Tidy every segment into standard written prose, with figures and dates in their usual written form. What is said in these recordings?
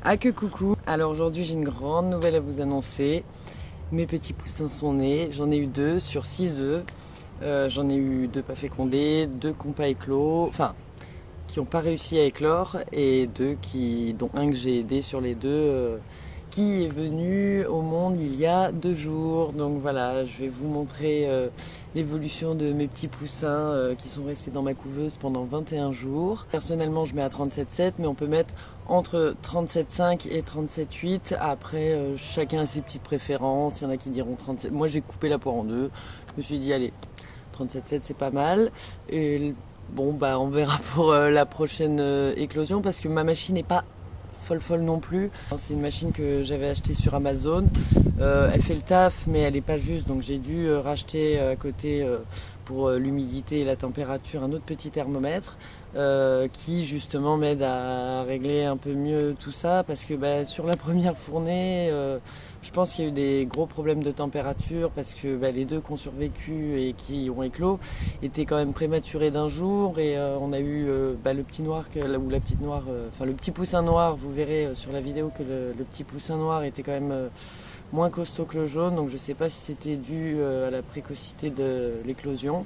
Ah que coucou. Alors aujourd'hui j'ai une grande nouvelle à vous annoncer. Mes petits poussins sont nés, j'en ai eu 2 sur 6 œufs. J'en ai eu 2 pas fécondés, 2 qui n'ont pas éclos, enfin qui n'ont pas réussi à éclore, et 2 dont un que j'ai aidé sur les 2 qui est venu au monde il y a 2 jours. Donc voilà, je vais vous montrer l'évolution de mes petits poussins qui sont restés dans ma couveuse pendant 21 jours. Personnellement je mets à 37,7, mais on peut mettre entre 37,5 et 37,8. Après chacun a ses petites préférences, il y en a qui diront 37. Moi j'ai coupé la poire en 2, je me suis dit allez, 37,7 c'est pas mal. Et bon bah on verra pour la prochaine éclosion, parce que ma machine n'est pas folle non plus. C'est une machine que j'avais achetée sur Amazon. Elle fait le taf mais elle n'est pas juste, donc j'ai dû racheter à côté pour l'humidité et la température un autre petit thermomètre qui justement m'aide à régler un peu mieux tout ça, parce que sur la première fournée je pense qu'il y a eu des gros problèmes de température, parce que les 2 qui ont survécu et qui ont éclos étaient quand même prématurés d'un jour, et on a eu le petit noir ou la petite noire, enfin le petit poussin noir. Vous verrez sur la vidéo que le petit poussin noir était quand même moins costaud que le jaune, donc je ne sais pas si c'était dû à la précocité de l'éclosion.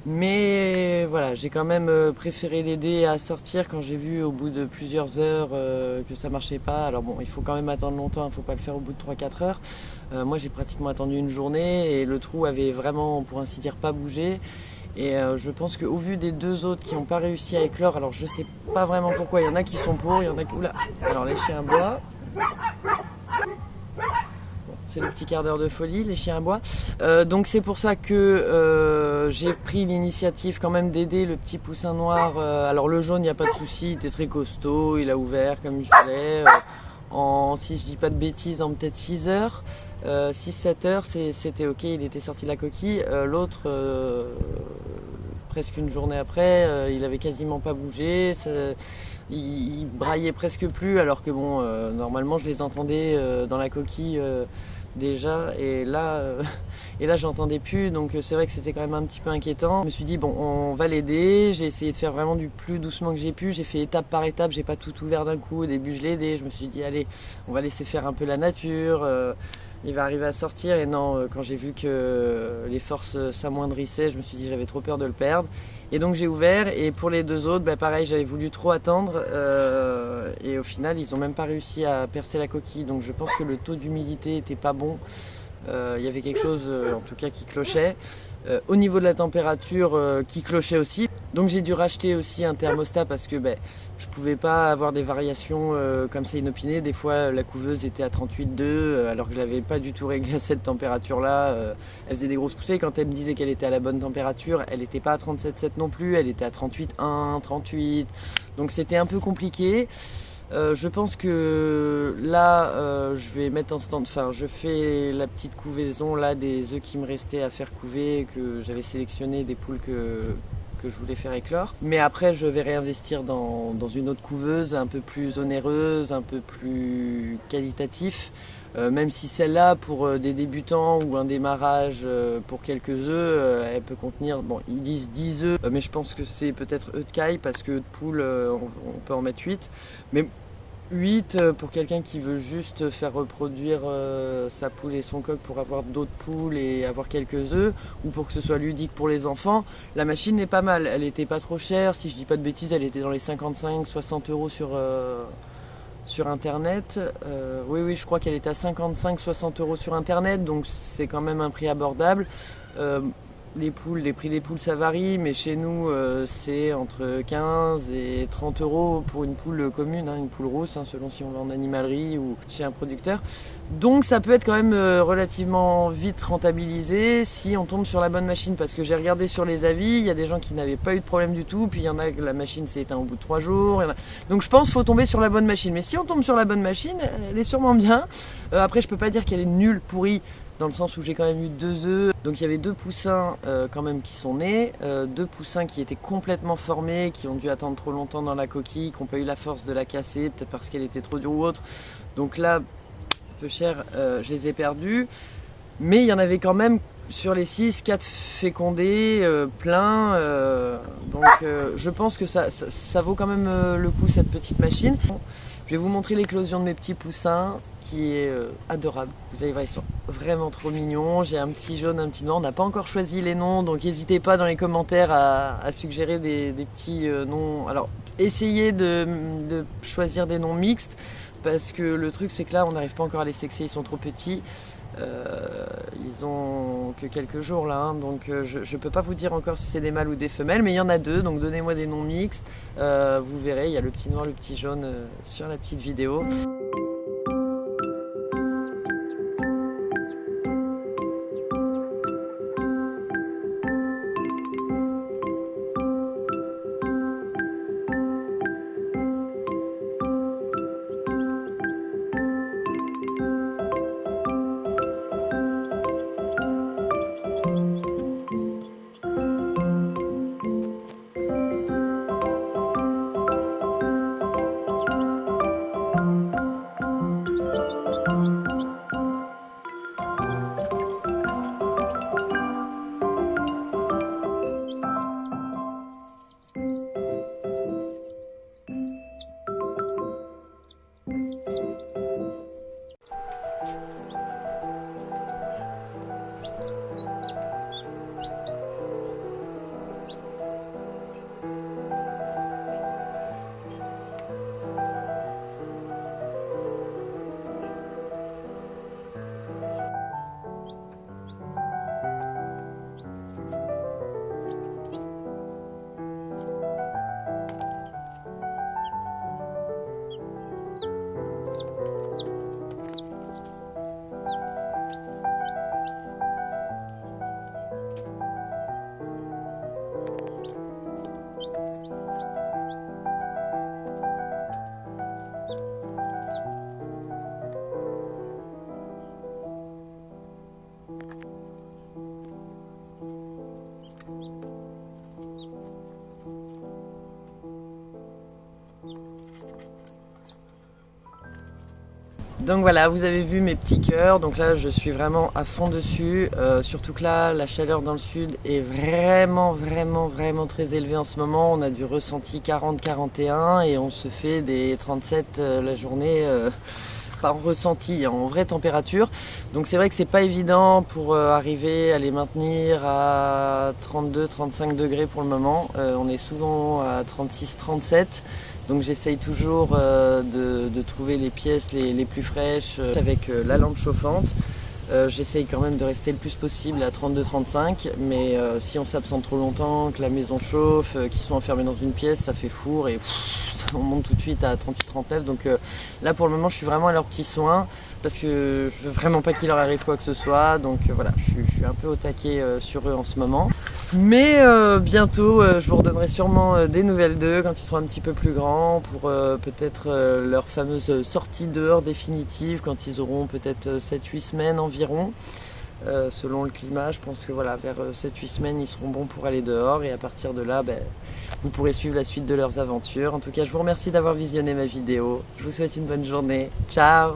Mais voilà, j'ai quand même préféré l'aider à sortir quand j'ai vu au bout de plusieurs heures que ça marchait pas. Alors bon, il faut quand même attendre longtemps, il ne faut pas le faire au bout de 3-4 heures. Moi j'ai pratiquement attendu une journée et le trou avait vraiment, pour ainsi dire, pas bougé. Et je pense qu'au vu des 2 autres qui n'ont pas réussi à éclore, alors je sais pas vraiment pourquoi, il y en a qui sont pour, il y en a qui... Oula. Alors les chiens à bois. C'est le petit quart d'heure de folie, les chiens à bois. Donc c'est pour ça que j'ai pris l'initiative quand même d'aider le petit poussin noir. Alors le jaune, il n'y a pas de souci, il était très costaud, il a ouvert comme il fallait. Si je dis pas de bêtises, en peut-être 6 heures. 6-7 heures, c'était ok, il était sorti de la coquille. L'autre, presque une journée après, il avait quasiment pas bougé. Il braillait presque plus, alors que bon, normalement je les entendais dans la coquille déjà, et là j'entendais plus, donc c'est vrai que c'était quand même un petit peu inquiétant. Je me suis dit bon, on va l'aider. J'ai essayé de faire vraiment du plus doucement que j'ai pu, j'ai fait étape par étape, j'ai pas tout ouvert d'un coup. Au début je l'ai aidé, je me suis dit allez, on va laisser faire un peu la nature, il va arriver à sortir. Et non, quand j'ai vu que les forces s'amoindrissaient, je me suis dit j'avais trop peur de le perdre. Et donc j'ai ouvert, et pour les 2 autres, pareil, j'avais voulu trop attendre, et au final ils n'ont même pas réussi à percer la coquille, donc je pense que le taux d'humidité était pas bon. Il y avait quelque chose en tout cas qui clochait. Au niveau de la température qui clochait aussi. Donc j'ai dû racheter aussi un thermostat, parce que je pouvais pas avoir des variations comme ça inopinées. Des fois la couveuse était à 38,2 alors que je l'avais pas du tout réglé à cette température là. Elle faisait des grosses poussées. Quand elle me disait qu'elle était à la bonne température, elle n'était pas à 37,7 non plus, elle était à 38,1, 38. Donc c'était un peu compliqué. Je pense que là je vais mettre en stand, enfin je fais la petite couvaison là des œufs qui me restaient à faire couver, que j'avais sélectionné des poules que je voulais faire éclore. Mais après je vais réinvestir dans une autre couveuse un peu plus onéreuse, un peu plus qualitatif. Même si celle-là, pour des débutants ou un démarrage pour quelques œufs, elle peut contenir, bon ils disent 10 œufs, mais je pense que c'est peut-être œufs de caille, parce que de poules on peut en mettre 8. Mais 8 pour quelqu'un qui veut juste faire reproduire sa poule et son coq pour avoir d'autres poules et avoir quelques œufs, ou pour que ce soit ludique pour les enfants, la machine est pas mal. Elle était pas trop chère, si je dis pas de bêtises, elle était dans les 55-60 euros sur internet. Oui, je crois qu'elle était à 55-60 euros sur internet, donc c'est quand même un prix abordable. Les prix des poules ça varie, mais chez nous c'est entre 15 et 30 euros pour une poule commune, une poule rousse, selon si on va en animalerie ou chez un producteur. Donc ça peut être quand même relativement vite rentabilisé si on tombe sur la bonne machine, parce que j'ai regardé sur les avis, il y a des gens qui n'avaient pas eu de problème du tout, puis il y en a que la machine s'est éteinte au bout de 3 jours. Donc je pense qu'il faut tomber sur la bonne machine, mais si on tombe sur la bonne machine, elle est sûrement bien. Après je peux pas dire qu'elle est nulle, pourrie, dans le sens où j'ai quand même eu 2 œufs. Donc il y avait 2 poussins quand même qui sont nés, 2 poussins qui étaient complètement formés, qui ont dû attendre trop longtemps dans la coquille, qui n'ont pas eu la force de la casser, peut-être parce qu'elle était trop dure ou autre. Donc là, peu cher, je les ai perdus. Mais il y en avait quand même sur les 6, 4 fécondés, pleins. Donc je pense que ça vaut quand même le coup, cette petite machine. Je vais vous montrer l'éclosion de mes petits poussins, qui est adorable. Vous allez voir, ils sont vraiment trop mignons. J'ai un petit jaune, un petit noir. On n'a pas encore choisi les noms, donc n'hésitez pas dans les commentaires à suggérer des petits noms. Alors, essayez de choisir des noms mixtes, parce que le truc, c'est que là, on n'arrive pas encore à les sexer, ils sont trop petits. Ils ont que quelques jours là, hein, donc je peux pas vous dire encore si c'est des mâles ou des femelles, mais il y en a 2, donc donnez-moi des noms mixtes. Vous verrez, il y a le petit noir, le petit jaune sur la petite vidéo. Donc voilà, vous avez vu mes petits cœurs, donc là je suis vraiment à fond dessus, surtout que là la chaleur dans le sud est vraiment très élevée en ce moment. On a du ressenti 40-41 et on se fait des 37 la journée, enfin en ressenti, en vraie température. Donc c'est vrai que c'est pas évident pour arriver à les maintenir à 32-35 degrés pour le moment. On est souvent à 36-37. Donc j'essaye toujours de trouver les pièces les plus fraîches avec la lampe chauffante. J'essaye quand même de rester le plus possible à 32-35, mais si on s'absente trop longtemps, que la maison chauffe, qu'ils sont enfermés dans une pièce, ça fait four et on monte tout de suite à 38-39. Donc là pour le moment je suis vraiment à leurs petits soins, parce que je veux vraiment pas qu'il leur arrive quoi que ce soit. Donc voilà, je suis un peu au taquet sur eux en ce moment. Mais bientôt je vous redonnerai sûrement des nouvelles d'eux quand ils seront un petit peu plus grands, pour peut-être leur fameuse sortie dehors définitive quand ils auront peut-être 7-8 semaines environ. Selon le climat, je pense que voilà, vers 7-8 semaines ils seront bons pour aller dehors, et à partir de là vous pourrez suivre la suite de leurs aventures. En tout cas je vous remercie d'avoir visionné ma vidéo, je vous souhaite une bonne journée, ciao.